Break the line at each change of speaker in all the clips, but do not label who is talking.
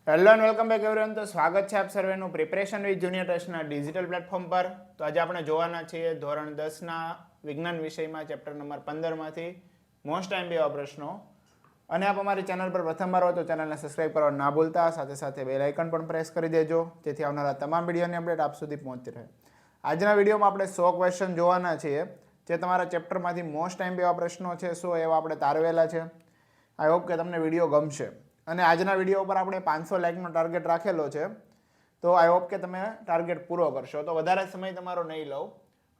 Hello and welcome back everyone. તો સ્વાગત છે આપ સર્વેનું પ્રિપરેશન વિથ જુનિયર ટ્રસ્ટના ડિજિટલ પ્લેટફોર્મ પર. તો આજે આપણે જોવાના છીએ ધોરણ 10ના વિજ્ઞાન વિષયમાં ચેપ્ટર નંબર 15માંથી મોસ્ટ ટાઈમ એવા પ્રશ્નો. અને આપ અમારી ચેનલ પર પ્રથમવાર હો તો ચેનલને સબસ્ક્રાઇબ કરવા ના ભૂલતા, સાથે સાથે બેલ આઇકન પણ પ્રેસ કરી દેજો જેથી આવનારા તમામ વિડીયોની અપડેટ આપ સુધી પહોંચતી રહે. આજના વિડીયોમાં આપણે 100 ક્વેશ્ચન જોવાના છીએ જે તમારા ચેપ્ટરમાંથી મોસ્ટ ટાઈમ એવા પ્રશ્નો છે 100 એવા આપણે તારવેલા છે. આઈ હોપ કે તમને વિડીયો ગમશે. અને આજના વિડીયો ઉપર આપણે 500 લાઇકનો ટાર્ગેટ રાખેલો છે, તો આઈ હોપ કે તમે ટાર્ગેટ પૂરો કરશો. તો વધારે સમય તમારો નહીં લઉં.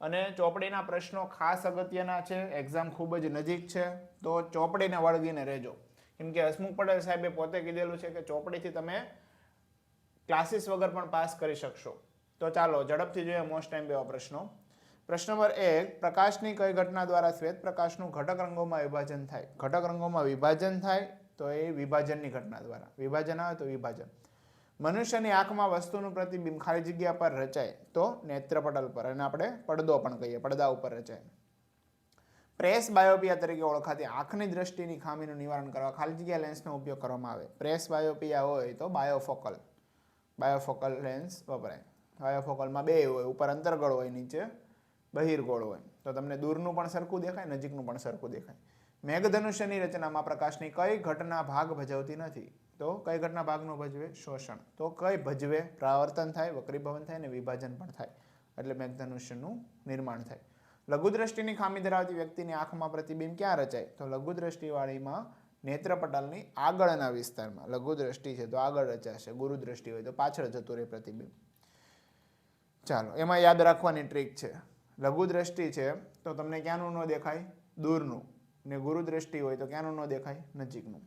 અને ચોપડીના પ્રશ્નો ખાસ અગત્યના છે, એક્ઝામ ખૂબ જ નજીક છે, તો ચોપડીને વળગીને રહેજો. કેમ કે હસમુખ પટેલ સાહેબે પોતે કીધેલું છે કે ચોપડીથી તમે ક્લાસીસ વગર પણ પાસ કરી શકશો. તો ચાલો ઝડપથી જોઈએ મોસ્ટ ટાઈમ એવા પ્રશ્નો. પ્રશ્ન નંબર 1, પ્રકાશની કઈ ઘટના દ્વારા શ્વેત પ્રકાશનું ઘટક રંગોમાં વિભાજન થાય? ઘટક રંગોમાં વિભાજન થાય તો એ વિભાજનની ઘટના દ્વારા. વિભાજન આવે તો વિભાજન. મનુષ્યની આંખમાં વસ્તુનું પ્રતિબિંબ ખાલી જગ્યા પર રચાય તો નેત્રપટલ પર, અને આપણે પડદો પણ કહીએ, પડદા ઉપર રચાય. પ્રેસ બાયોપિયા તરીકે ઓળખાતી આંખની દ્રષ્ટિની ખામીનું નિવારણ કરવા ખાલી જગ્યા લેન્સનો ઉપયોગ કરવામાં આવે. પ્રેસ બાયોપિયા હોય તો બાયોફોકલ લેન્સ વપરાય. બાયોફોકલમાં બે હોય, ઉપર અંતર્ગોળ હોય, નીચે બહિર્ગોળ હોય. તો તમને દૂરનું પણ સરખું દેખાય, નજીકનું પણ સરખું દેખાય. મેઘધનુષ્યની રચનામાં પ્રકાશની કઈ ઘટના ભાગ ભજવતી નથી? તો કઈ ઘટના ભાગનું ભજવે? શોષણ. તો કઈ ભજવે? પરાવર્તન થાય, વક્રીભવન થાય અને વિભાજન પણ થાય, એટલે મેઘધનુષ્યનું નિર્માણ થાય. લઘુદ્રષ્ટિની ખામી ધરાવતી વ્યક્તિની આંખમાં પ્રતિબિંબ ક્યાં રચાય? તો લઘુદ્રષ્ટિવાળીમાં નેત્રપટલની આગળના વિસ્તારમાં. લઘુદ્રષ્ટિ છે તો આગળ રચાશે, ગુરુદ્રષ્ટિ હોય તો પાછળ જતું રહે પ્રતિબિંબ. ચાલો, એમાં યાદ રાખવાની ટ્રીક છે. લઘુદ્રષ્ટિ છે તો તમને ક્યાંનું ન દેખાય? દૂરનું. ને ગુરુદ્રષ્ટિ હોય તો ક્યાંનું ન દેખાય? નજીકનું.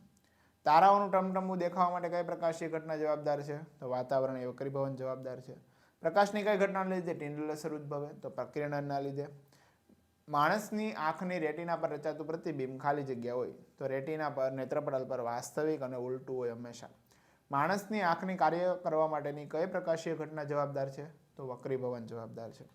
તારાઓનું ટમટમવું દેખાવા માટે કઈ પ્રકાશીય ઘટના જવાબદાર છે? તો વાતાવરણીય વક્રીભવન જવાબદાર છે. પ્રકાશની કઈ ઘટનાને લીધે ટિન્ડલ અસર ઉદ્ભવે? તો પ્રકિરણના લીધે. માણસની આંખની રેટિના પર રચાતું પ્રતિબિંબ ખાલી જગ્યા હોય તો રેટિના પર, નેત્રપટલ પર વાસ્તવિક અને ઉલટું હોય હંમેશા. માણસની આંખની કાર્ય કરવા માટેની કઈ પ્રકાશીય ઘટના જવાબદાર છે? તો વક્રીભવન જવાબદાર છે.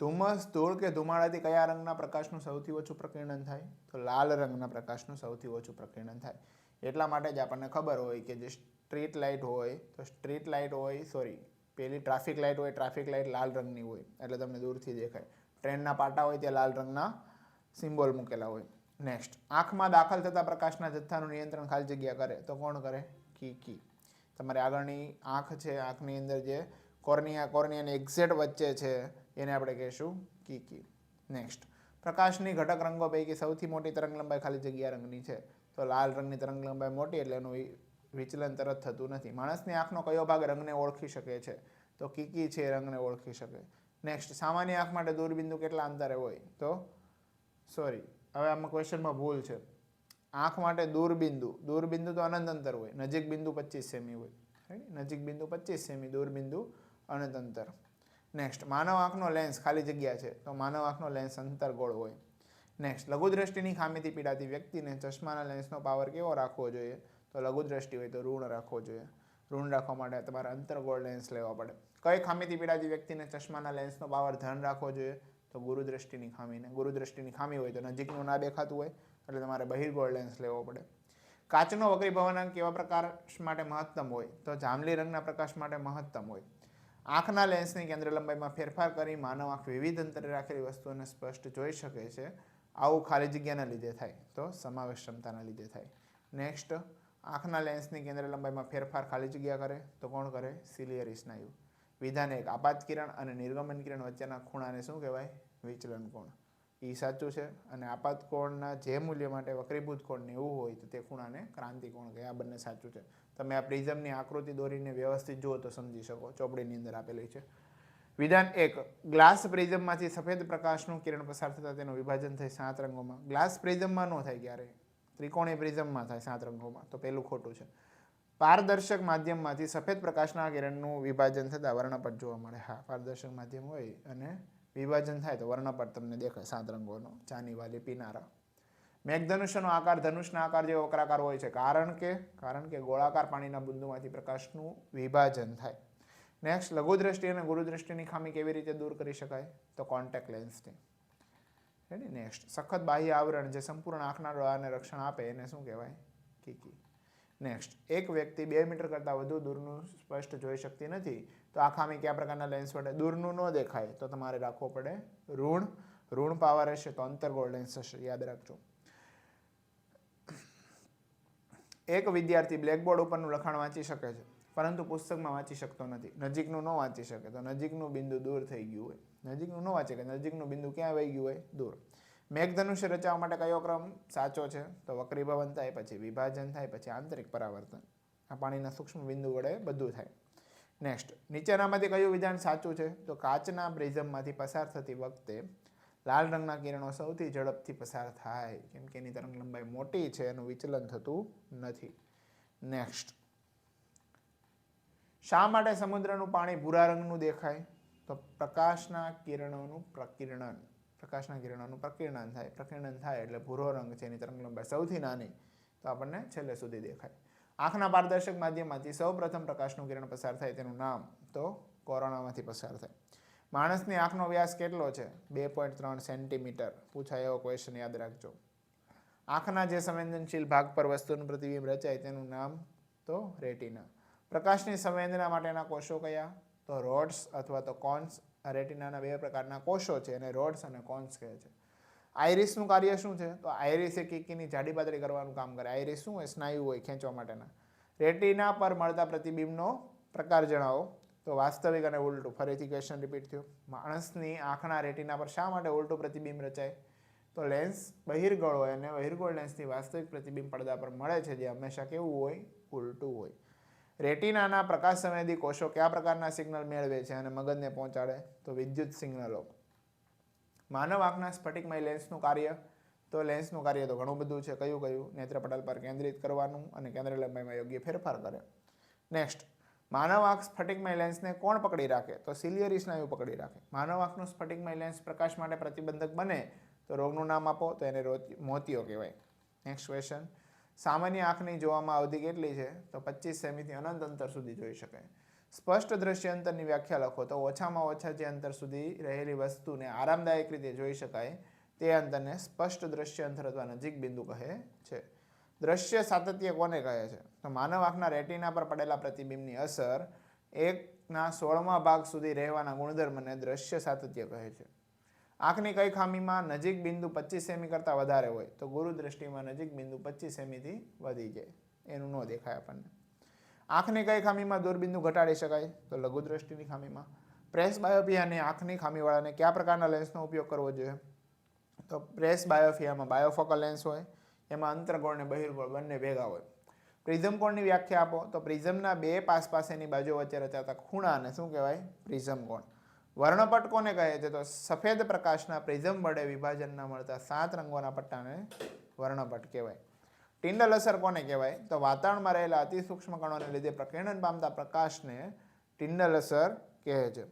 ધુમ્મસ, ધૂળ કે ધુમાડાથી કયા રંગના પ્રકાશનું સૌથી ઓછું પ્રકિરણન થાય? તો લાલ રંગના પ્રકાશનું સૌથી ઓછું પ્રકિરણન થાય. એટલા માટે જ આપણને ખબર હોય કે જે સ્ટ્રીટ લાઇટ હોય તો સ્ટ્રીટ લાઇટ હોય, સોરી, પેલી ટ્રાફિક લાઇટ હોય, ટ્રાફિક લાઇટ લાલ રંગની હોય એટલે તમને દૂરથી દેખાય. ટ્રેનના પાટા હોય ત્યાં લાલ રંગના સિમ્બોલ મૂકેલા હોય. નેક્સ્ટ, આંખમાં દાખલ થતા પ્રકાશના જથ્થાનું નિયંત્રણ ખાલી જગ્યા કરે તો કોણ કરે? કીકી. તમારી આગળની આંખ છે, આંખની અંદર જે કોર્નિયાની એક્ઝેક્ટ વચ્ચે છે એને આપણે કહીશું કીકી. નેક્સ્ટ, પ્રકાશની ઘટક રંગો પૈકી સૌથી મોટી તરંગ લંબાઈ ખાલી જગ્યા રંગની છે. તો લાલ રંગની તરંગ લંબાઈ મોટી એટલે એનું વિચલન તરત થતું નથી. માણસની આંખનો કયો ભાગ રંગને ઓળખી શકે છે? તો કીકી છે રંગને ઓળખી શકે. નેક્સ્ટ, સામાન્ય આંખ માટે દૂરબિંદુ કેટલા અંતરે હોય? તો સોરી, હવે આમાં ક્વેશ્ચનમાં ભૂલ છે. આંખ માટે દૂરબિંદુ તો અનંત અંતર હોય, નજીક બિંદુ 25 સેમી હોય. નજીક બિંદુ 25 સેમી, દૂરબિંદુ અનંત અંતર. નેક્સ્ટ, માનવ આંખનો લેન્સ ખાલી જગ્યા છે તો માનવ આંખનો લેન્સ અંતર્ગોળ હોય. નેક્સ્ટ, લઘુદ્રષ્ટિની ખામીથી પીડાતી વ્યક્તિને ચશ્માના લેન્સનો પાવર કેવો રાખવો જોઈએ? તો લઘુદ્રષ્ટિ હોય તો ઋણ રાખવો જોઈએ. ઋણ રાખવા માટે તમારે અંતર્ગોળ લેન્સ લેવા પડે. કઈ ખામીથી પીડાતી વ્યક્તિને ચશ્માના લેન્સનો પાવર ધન રાખવો જોઈએ? તો ગુરુદ્રષ્ટિની ખામીને. ગુરુદ્રષ્ટિની ખામી હોય તો નજીકનું ના દેખાતું હોય એટલે તમારે બહિર્ગોળ લેન્સ લેવો પડે. કાચનો વક્રીભવનાંક કેવા પ્રકાશ માટે મહત્તમ હોય? તો જાંબલી રંગના પ્રકાશ માટે મહત્તમ હોય. આંખના લેન્સની કેન્દ્ર લંબાઈમાં ફેરફાર કરી માનવ આંખ વિવિધ અંતરે રાખેલી વસ્તુઓને સ્પષ્ટ જોઈ શકે છે. આવું ખાલી જગ્યાના લીધે થાય તો સમાવેશ ક્ષમતાના લીધે થાય. નેક્સ્ટ, આંખના લેન્સની કેન્દ્ર લંબાઈમાં ફેરફાર ખાલી જગ્યા કરે તો કોણ કરે? સિલિયરી સ્નાયુ. વિધાન 1, આપાત કિરણ અને નિર્ગમન કિરણ વચ્ચેના ખૂણાને શું કહેવાય? વિચલન કોણ. એ સાચું છે. અને આપાત કોણના જે મૂલ્ય માટે વક્રીભૂત કોણ 90 હોય તો તે ખૂણાને ક્રાંતિ કોણ કહે. આ બંને સાચું છે. તમે આ પ્રિઝમની આકૃતિ દોરીને વ્યવસ્થિત જુઓ તો સમજી શકો, ચોપડીની અંદર આપેલી છે. વિધાન 1, ગ્લાસ પ્રિઝમમાંથી સફેદ પ્રકાશનું કિરણ પસાર થતાં તેનું વિભાજન થાય 7 રંગોમાં. ગ્લાસ પ્રિઝમમાં ન થાય ક્યારે, ત્રિકોણી પ્રિઝમમાં થાય 7 રંગોમાં, તો પેલું ખોટું છે. પારદર્શક માધ્યમમાંથી સફેદ પ્રકાશના કિરણનું વિભાજન થતાં વર્ણપટ જોવા મળે. હા, પારદર્શક માધ્યમ હોય અને વિભાજન થાય તો વર્ણપટ તમને દેખાય 7 રંગોનો, ચાની વાલી પીનારા. મેઘધનુષ્યનો આકાર ધનુષના આકાર જેવો વક્રાકાર હોય છે કારણ કે ગોળાકાર પાણીના બિંદુમાંથી પ્રકાશનું વિભાજન થાય. નેક્સ્ટ, લઘુદ્રષ્ટિ અને ગુરુદ્રષ્ટિની ખામી કેવી રીતે દૂર કરી શકાય? તો કોન્ટેક્ટ લેન્સથી. નેક્સ્ટ, સખત બાહ્ય આવરણ જે સંપૂર્ણ આંખના ડોળાને રક્ષણ આપે એને શું કહેવાય? કીકી. નેક્સ્ટ, એક વ્યક્તિ 2 મીટર કરતાં વધુ દૂરનું સ્પષ્ટ જોઈ શકતી નથી, તો આ ખામી કયા પ્રકારના લેન્સ વડે? દૂરનું ન દેખાય તો તમારે રાખવો પડે ઋણ પાવર હશે તો અંતર્ગોળ લેન્સ હશે, યાદ રાખજો. એક વિદ્યાર્થી બ્લેકબોર્ડ ઉપરનું લખાણ વાંચી શકે છે, પરંતુ પુસ્તકમાં વાંચી શકતો નથી. નજીકનું ન વાંચી શકે તો નજીકનું બિંદુ દૂર થઈ ગયું હોય. નજીકનું ન વાંચે કે નજીકનું બિંદુ ક્યાં વહી ગયું હોય? દૂર. મેઘધનુષ્ય રચવા માટે કયો ક્રમ સાચો છે? તો વક્રીભવન થાય, પછી વિભાજન થાય, પછી આંતરિક પરાવર્તન. આ પાણીના સૂક્ષ્મ બિંદુ વડે બધું થાય. નેક્સ્ટ, નીચેનામાંથી કયું વિધાન સાચું છે? તો કાચના પ્રિઝમમાંથી પસાર થતી વખતે લાલ રંગના કિરણો સૌથી ઝડપથી પસાર થાય, કેમ કે એની તરંગ લંબાઈ મોટી છે, એનું વિચલન થતું નથી. નેક્સ્ટ, શા માટે સમુદ્રનું પાણી ભૂરા રંગનું દેખાય? તો પ્રકાશના કિરણોનું પ્રકીર્ણન થાય. પ્રકીર્ણન થાય એટલે ભૂરો રંગ છે, એની તરંગ લંબાઈ સૌથી નાની, તો આપણને છેલ્લે સુધી દેખાય. આંખના પારદર્શક માધ્યમમાંથી સૌપ્રથમ પ્રકાશનું કિરણ પસાર થાય તેનું નામ? તો કોરોનામાંથી પસાર થાય. માણસની આંખનો વ્યાસ કેટલો છે? 2.3 સેન્ટીમીટર. પૂછાય એવો ક્વેશ્ચન, યાદ રાખજો. આંખના જે સંવેદનશીલ ભાગ પર વસ્તુનું પ્રતિબિંબ રચાય તેનું નામ? તો રેટિના. પ્રકાશની સંવેદના માટેના કોષો કયા? તો રોડ્સ અથવા તો કોન્સ. રેટિનાના 2 પ્રકારના કોષો છે, એને રોડ્સ અને કોન્સ કહે છે. આઈરિસનું કાર્ય શું છે? તો આઈરિસ એ કીકીની જાડી પાતળી કરવાનું કામ કરે. આઈરિસ શું હોય? સ્નાયુ હોય ખેંચવા માટેના. રેટિના પર મળતા પ્રતિબિંબનો પ્રકાર જણાવો. તો વાસ્તવિક અને ઉલટું. ફરીથી ક્વેશ્ચન રિપીટ થયો. માણસની આંખના રેટિના પર શા માટે ઉલટું પ્રતિબિંબ રચાય? તો લેન્સ બહિર્ગોળ હોય અને બહિર્ગોળ લેન્સથી વાસ્તવિક પ્રતિબિંબ પડદા પર મળે છે, જે હંમેશા કેવું હોય? ઉલટું હોય. રેટિનાના પ્રકાશ સંવેદી કોષો કયા પ્રકારના સિગ્નલ મેળવે છે અને મગજને પહોંચાડે? તો વિદ્યુત સિગ્નલો. માનવ આંખના સ્ફટિકમય લેન્સનું કાર્ય? તો લેન્સનું કાર્ય તો ઘણું બધું છે. કયું? નેત્રપટલ પર કેન્દ્રિત કરવાનું અને કેન્દ્ર લંબાઈમાં યોગ્ય ફેરફાર કરે. નેક્સ્ટ, માનવ આંખ સ્ફટિકમય લેન્સને કોણ પકડી રાખે? તો સિલિયરી સ્નાયુ પકડી રાખે. માનવ આંખનું સ્ફટિકમય લેન્સ પ્રકાશ માટે પ્રતિબંધક બને તો રોગનું નામ આપો. તો એને મોતિયો કહેવાય. નેક્સ્ટ ક્વેશ્ચન, સામાન્ય આંખની જોવામાં અવધિ કેટલી છે? તો 25 સેમીથી અનંત અંતર સુધી જોઈ શકાય. સ્પષ્ટ દ્રશ્ય અંતરની વ્યાખ્યા લખો. તો ઓછામાં ઓછા જે અંતર સુધી રહેલી વસ્તુને આરામદાયક રીતે જોઈ શકાય તે અંતરને સ્પષ્ટ દ્રશ્ય અંતર અથવા નજીક બિંદુ કહે છે. દ્રશ્ય સાતત્ય કોને કહે છે? તો માનવ આંખના રેટિના પર પડેલા પ્રતિબિંબની અસર 1/16 ભાગ સુધી રહેવાના ગુણધર્મને દ્રશ્ય સાતત્ય કહે છે. આંખની કઈ ખામીમાં નજીક બિંદુ 25 સેમી કરતાં વધારે હોય? તો ગુરુ દ્રષ્ટિમાં નજીક બિંદુ 25 સેમીથી વધી જાય, એનું ન દેખાય આપણને. આંખની કઈ ખામીમાં દૂરબિંદુ ઘટાડી શકાય? તો લઘુ દ્રષ્ટિની ખામીમાં. પ્રેસ બાયોપિયાની આંખની ખામીવાળાને કયા પ્રકારના લેન્સનો ઉપયોગ કરવો જોઈએ? તો પ્રેસ બાયોપિયામાં બાયોફોકલ લેન્સ હોય, એમાં અંતર્ગોળ અને બહિર્ગોળ બંને ભેગા હોય. પ્રિઝમ કોણની વ્યાખ્યા આપો. તો પ્રિઝમના 2 પાસેની બાજુઓ વચ્ચે રચાતા ખૂણાને શું કહેવાય? પ્રિઝમ કોણ. વર્ણપટ કોને કહે છે? તો સફેદ પ્રકાશના પ્રિઝમ વડે વિભાજનના મળતા 7 રંગોના પટ્ટાને વર્ણપટ કહેવાય. ટિન્ડલ અસર કોને કહેવાય? તો વાતાવરણમાં રહેલા અતિ સૂક્ષ્મ કણોને લીધે પ્રકીર્ણન પામતા પ્રકાશને ટિન્ડલ અસર કહે છે.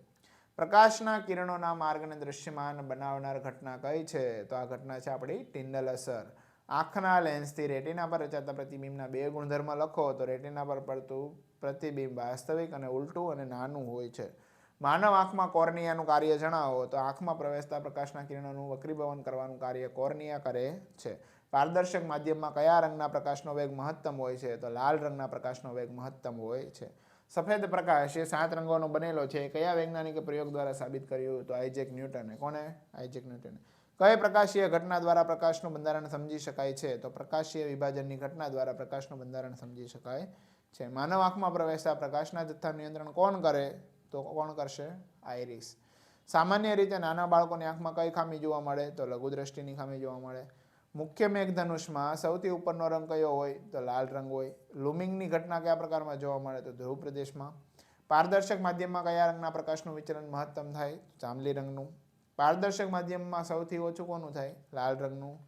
પ્રકાશના કિરણોના માર્ગને દૃશ્યમાન બનાવનાર ઘટના કઈ છે? તો આ ઘટના છે આપણી ટિન્ડલ અસર. આંખના લેન્સથી રેટિના પર રચાતા પ્રતિબિંબના 2 ગુણધર્મ લખો. તો રેટિના પર પડતું પ્રતિબિંબ વાસ્તવિક અને ઉલટું અને નાનું હોય છે. માનવ આંખમાં કોર્નિયાનું કાર્ય જણાવો. તો આંખમાં પ્રવેશતા પ્રકાશના કિરણોનું વક્રીભવન કરવાનું કાર્ય કોર્નિયા કરે છે. પારદર્શક માધ્યમમાં કયા રંગના પ્રકાશનો વેગ મહત્તમ હોય છે? તો લાલ રંગના પ્રકાશનો વેગ મહત્તમ હોય છે. સફેદ પ્રકાશ એ 7 રંગોનો બનેલો છે. કયા વૈજ્ઞાનિકે પ્રયોગ દ્વારા સાબિત કર્યું? તો આઇઝેક ન્યૂટને. કોને? આઇઝેક ન્યૂટને. કઈ પ્રકાશીય ઘટના દ્વારા પ્રકાશનું બંધારણ સમજી શકાય છે? તો પ્રકાશીય વિભાજનની ઘટના દ્વારા પ્રકાશનું બંધારણ સમજી શકાય છે. માનવ આંખમાં પ્રવેશતા પ્રકાશના જથ્થાનું નિયંત્રણ કોણ કરે? તો કોણ કરશે? આઈરિસ. સામાન્ય રીતે નાના બાળકોની આંખમાં કઈ ખામી જોવા મળે? તો લઘુ દ્રષ્ટિની ખામી જોવા મળે. મુખ્ય મેઘધનુષમાં સૌથી ઉપરનો રંગ કયો હોય? તો લાલ રંગ હોય. લુમિંગની ઘટના કયા પ્રકારમાં જોવા મળે? તો ધ્રુવ પ્રદેશમાં. પારદર્શક માધ્યમમાં કયા રંગના પ્રકાશનું વિચલન મહત્તમ થાય? જાંબલી રંગનું. પારદર્શક માધ્યમમાં સૌથી ઓછું કોનું થાય? લાલ રંગનું.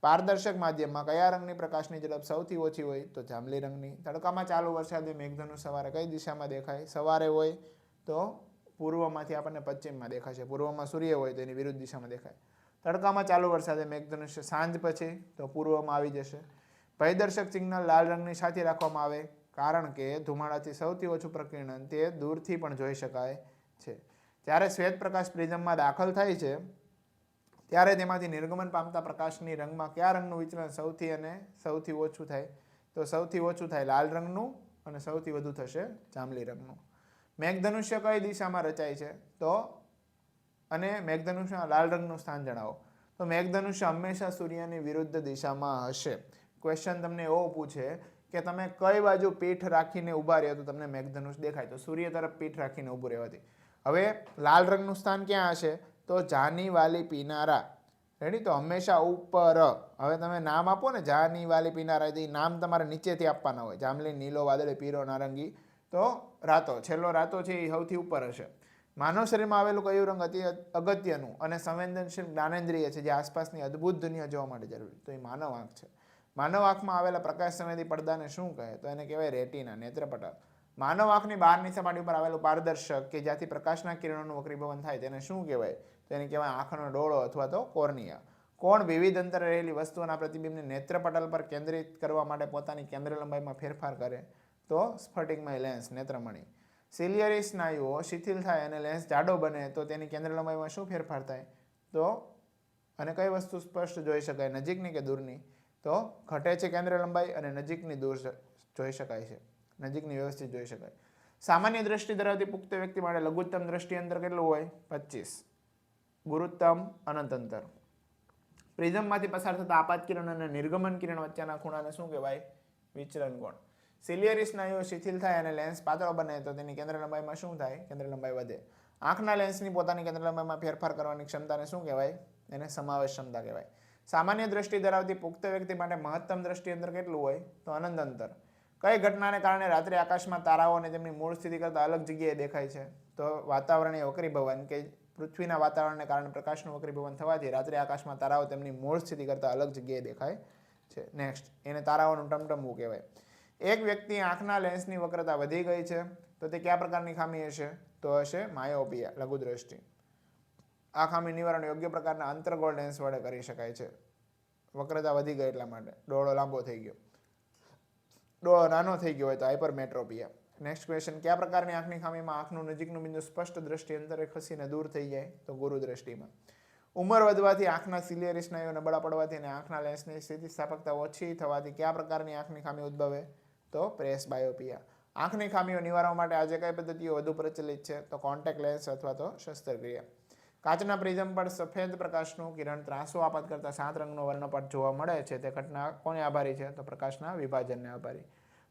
પારદર્શક માધ્યમમાં કયા રંગની પ્રકાશની ઝડપ સૌથી ઓછી હોય? તો જાંબલી રંગની. તડકામાં ચાલુ વરસાદે મેઘધનુષ સવારે કઈ દિશામાં દેખાય? સવારે હોય તો પૂર્વમાંથી આપણને પશ્ચિમમાં દેખાશે. પૂર્વમાં સૂર્ય હોય તો એની વિરુદ્ધ દિશામાં દેખાય. તડકામાં ચાલુ વરસાદે મેઘધનુષ્ય સાંજ પછી તો પૂર્વમાં આવી જશે. ભયદર્શક સિગ્નલ લાલ રંગની સાથે રાખવામાં આવે કારણ કે ધુમાડાથી સૌથી ઓછું પ્રકીર્ણન તે દૂરથી પણ જોઈ શકાય છે. જ્યારે શ્વેત પ્રકાશ પ્રિઝમમાં દાખલ થાય છે ત્યારે તેમાંથી નિર્ગમન પામતા પ્રકાશની રંગમાં કયા રંગનું વિચલન સૌથી ઓછું થાય? તો સૌથી ઓછું થાય લાલ રંગનું અને સૌથી વધુ થશે જાંબલી રંગનું. મેઘધનુષ્ય કઈ દિશામાં રચાય છે? તો અને મેઘધનુષ્યના લાલ રંગનું સ્થાન જણાવો. તો મેઘધનુષ્ય હંમેશા સૂર્યની વિરુદ્ધ દિશામાં હશે. ક્વેશ્ચન તમને એવો પૂછે કે તમે કઈ બાજુ પીઠ રાખીને ઊભા રહ્યો તો તમને મેઘધનુષ દેખાય, તો સૂર્ય તરફ પીઠ રાખીને ઊભું રહેવાથી. હવે લાલ રંગનું સ્થાન ક્યાં હશે? તો જાની વાલી પીનારા. રેડી? તો હંમેશા ઉપર. હવે તમે નામ આપો ને, જાની વાલી પીનારા, એ નામ તમારે નીચેથી આપવાના હોય. જાંબલી, નીલો, વાદળી, પીળો, નારંગી, તો રાતો, છેલ્લો રાતો છે એ સૌથી ઉપર હશે. માનવ શરીરમાં આવેલું કયું રંગ અતિ અગત્યનું અને સંવેદનશીલ જ્ઞાનેન્દ્રિય છે જે આસપાસની અદ્ભુત દુનિયા જોવા માટે જરૂરી? તો એ માનવ આંખ છે. માનવ આંખમાં આવેલા પ્રકાશ સંવેદી પડદાને શું કહે? તો એને કહેવાય રેટિના, નેત્રપટલ. માનવ આંખની બહારની સપાટી ઉપર આવેલું પારદર્શક કે જ્યાંથી પ્રકાશના કિરણોનું વક્રીભવન થાય તેને શું કહેવાય? તો એને કહેવાય આંખનો ડોળો અથવા તો કોર્નિયા. કોણ વિવિધ અંતરે રહેલી વસ્તુઓના પ્રતિબિંબને નેત્રપટલ પર કેન્દ્રિત કરવા માટે પોતાની કેન્દ્ર લંબાઈમાં ફેરફાર કરે? તો સ્ફટિકમય લેન્સ, નેત્રમણી. સિલિયરી સ્નાયુઓ શિથિલ થાય અને લેન્સ જાડો બને તો તેની કેન્દ્ર લંબાઈમાં શું ફેરફાર થાય? તો અને કઈ વસ્તુ સ્પષ્ટ જોઈ શકાય, નજીકની કે દૂરની? તો ઘટે છે કેન્દ્ર લંબાઈ અને નજીકની દૂર જોઈ શકાય છે, નજીકની વ્યવસ્થિત જોઈ શકાય. સામાન્ય દ્રષ્ટિ ધરાવતી પુખ્ત વ્યક્તિ માટે લઘુત્તમ દ્રષ્ટિ અંતર કેટલું હોય? 25. ગુરુત્તમ અનંત અંતર. પ્રિઝમમાંથી પસાર થતા આપાત કિરણ અને નિર્ગમન કિરણ વચ્ચેના ખૂણાને શું કહેવાય? વિચલન કોણ. સિલિયરી સ્નાયુઓ શિથિલ થાય અને લેન્સ પાતળો બને તો તેની કેન્દ્ર લંબાઈમાં શું થાય? કેન્દ્ર લંબાઈ વધે. આંખના લેન્સની પોતાની કેન્દ્ર લંબાઈમાં ફેરફાર કરવાની ક્ષમતાને શું કહેવાય? એને સમાવેશ ક્ષમતા કહેવાય. સામાન્ય દ્રષ્ટિ ધરાવતી પુખ્ત વ્યક્તિ માટે મહત્તમ દ્રષ્ટિ અંતર કેટલું હોય? તો અનંત અંતર. કઈ ઘટનાને કારણે રાત્રે આકાશમાં તારાઓ અને તેમની મૂળ સ્થિતિ કરતાં અલગ જગ્યાએ દેખાય છે? તો વાતાવરણીય વક્રીભવન, કે પૃથ્વીના વાતાવરણને કારણે પ્રકાશનું વક્રીભવન થવાથી રાત્રે આકાશમાં તારાઓ તેમની મૂળ સ્થિતિ કરતાં અલગ જગ્યાએ દેખાય છે. નેક્સ્ટ, એને તારાઓનું ટમટમવું કહેવાય. એક વ્યક્તિ આંખના લેન્સની વક્રતા વધી ગઈ છે તો તે કયા પ્રકારની ખામી હશે? તો હશે માયોપિયા, લઘુ દ્રષ્ટિ. આ ખામી નિવારણ યોગ્ય પ્રકારના અંતર્ગોળ લેન્સ વડે કરી શકાય છે. વક્રતા વધી ગઈ એટલા માટે, ડોળો લાંબો થઈ ગયો, ડોળો નાનો થઈ ગયો હોય તો હાઇપરમેટ્રોપિયા. નેક્સ્ટ ક્વેશ્ચન, કયા પ્રકારની આંખની ખામીમાં આંખનું નજીકનું બિંદુ સ્પષ્ટ દ્રષ્ટિ અંતરે ખસીને દૂર થઈ જાય? તો ગુરુ દ્રષ્ટિમાં. ઉંમર વધવાથી આંખના સિલિયરી સ્નાયુઓ નબળા પડવાથી અને આંખના લેન્સની સ્થિતિસ્થાપકતા ઓછી થવાથી કયા પ્રકારની આંખની ખામી ઉદ્ભવે? તો પ્રેસબાયોપિયા. આંખની ખામીઓ નિવારવા માટે આજે કઈ પદ્ધતિઓ વધુ પ્રચલિત છે? તો કોન્ટેક્ટ લેન્સ અથવા તો શસ્ત્રક્રિયા. કાચના પ્રિઝમ પર સફેદ પ્રકાશનું કિરણ ત્રાંસો આપાત કરતા 7 રંગનો વર્ણપટ જોવા મળે છે. તે ઘટના કોને આભારી છે? તો પ્રકાશના વિભાજનને આભારી.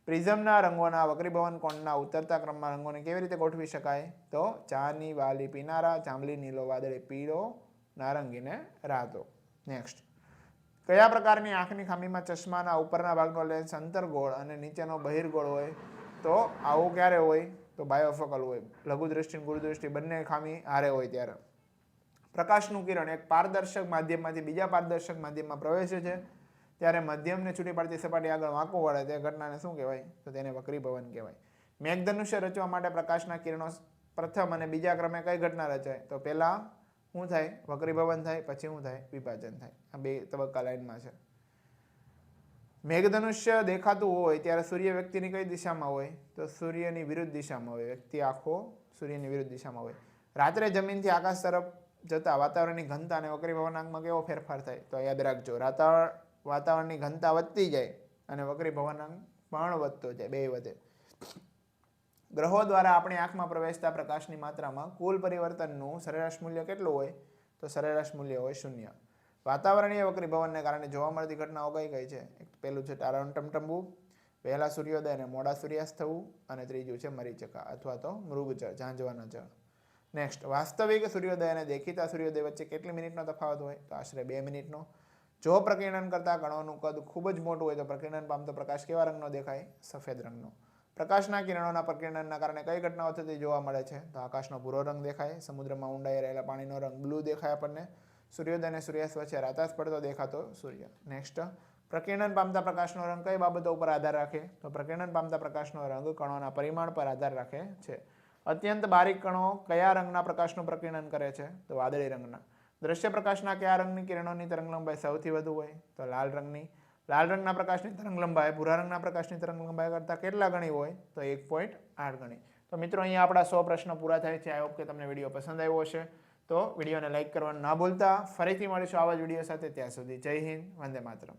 પ્રિઝમના રંગોના વક્રીભવન કોણના ઉતરતા ક્રમમાં રંગોને કેવી રીતે ગોઠવી શકાય? તો ચાની વાલી પીનારા, જાંબલી, નીલો, વાદળી, પીળો, નારંગી ને રાતો. નેક્સ્ટ, કયા પ્રકારની આંખની ખામીમાં ચશ્માના ઉપરના ભાગનો લેન્સ અંતર્ગોળ અને નીચેનો બહિર્ગોળ હોય? તો આવું ક્યારે હોય? તો બાયોફોકલ હોય. લઘુ દ્રષ્ટિ અને ગુરુ દ્રષ્ટિ બંને ખામી હારે હોય ત્યારે. પ્રકાશનું કિરણ એક પારદર્શક માધ્યમમાંથી બીજા પારદર્શક માધ્યમમાં પ્રવેશે છે ત્યારે મધ્યમને છૂટી પાડતી સપાટી આગળ વાંકું વળે તે ઘટનાને શું કહેવાય? તો તેને વક્રીભવન કહેવાય. મેઘધનુષ્ય રચવા માટે પ્રકાશના કિરણો પ્રથમ અને બીજા ક્રમે કઈ ઘટના રચાય? તો પહેલા શું થાય? વક્રીભવન થાય. પછી શું થાય? વિભાજન થાય. આ બે તબક્કા લાઈનમાં છે. મેઘધનુષ્ય દેખાતું હોય ત્યારે સૂર્ય વ્યક્તિની કઈ દિશામાં હોય? તો સૂર્યની વિરુદ્ધ દિશામાં હોય. વ્યક્તિ આખો સૂર્યની વિરુદ્ધ દિશામાં હોય. રાત્રે જમીનથી આકાશ તરફ જતા વાતાવરણની ઘનતા અને વક્રીભવનાંકમાં કેવો ફેરફાર થાય? તો યાદ રાખજો, વાતાવરણની ઘનતા વધતી જાય અને વક્રીભવનાંક પણ વધતો જાય, બે વધે. ગ્રહો દ્વારા આપણી આંખમાં પ્રવેશતા પ્રકાશની માત્રામાં કુલ પરિવર્તનનું સરેરાશ મૂલ્ય કેટલું હોય? તો સરેરાશ મૂલ્ય હોય 0. વાતાવરણીય વક્રીભવનને કારણે જોવા મળતી ઘટનાઓ કઈ કઈ છે? એક પહેલું છે તારાનું ટમટમવું, વહેલા સૂર્યોદય અને મોડા સૂર્યાસ્ત થવું, અને ત્રીજું છે મરીચકા અથવા તો મૃગજળ, ઝાંઝવાના જળ. નેક્સ્ટ, વાસ્તવિક સૂર્યોદય અને દેખીતા સૂર્યોદય વચ્ચે કેટલી મિનિટનો તફાવત હોય? તો આશરે 2 મિનિટનો. જો પ્રકીર્ણન કરતા કણોનું કદ ખૂબ જ મોટું હોય તો પ્રકીર્ણન પામતો પ્રકાશ કેવા રંગનો દેખાય? સફેદ રંગનો. પ્રકાશના કિરણોના પ્રકીર્ણનના કારણે કઈ ઘટનાઓ થતી જોવા મળે છે? તો આકાશનો ભૂરો રંગ દેખાય, સમુદ્રમાં ઊંડાઈ રહેલા પાણીનો રંગ બ્લુ દેખાય આપણને, સૂર્યોદય અને સૂર્યાસ્ત વચ્ચે રાતાસ પડતો દેખાતો સૂર્ય. નેક્સ્ટ, પ્રકીર્ણન પામતા પ્રકાશનો રંગ કઈ બાબતો ઉપર આધાર રાખે? તો પ્રકીર્ણન પામતા પ્રકાશનો રંગ કણોના પરિમાણ પર આધાર રાખે છે. અત્યંત બારીક કણો કયા રંગના પ્રકાશનું પ્રકીર્ણન કરે છે? તો વાદળી રંગના. દ્રશ્ય પ્રકાશના કયા રંગની કિરણોની તરંગલંબાઈ સૌથી વધુ હોય? તો લાલ રંગની. લાલ રંગના પ્રકાશની તરંગલંબાઈ ભૂરા રંગના પ્રકાશની તરંગલંબાઈ કરતાં કેટલા ગણી હોય? તો 1.8 ગણી. તો મિત્રો, અહીંયા આપણા 100 પ્રશ્નો પૂરા થાય છે. આઈ હોપ કે તમને વિડીયો પસંદ આવ્યો હશે. તો વિડીયોને લાઇક કરવાનું ના ભૂલતા. ફરીથી મળીશું આવા જ વિડીયો સાથે. ત્યાં સુધી જય હિન્દ, વંદે માતરમ.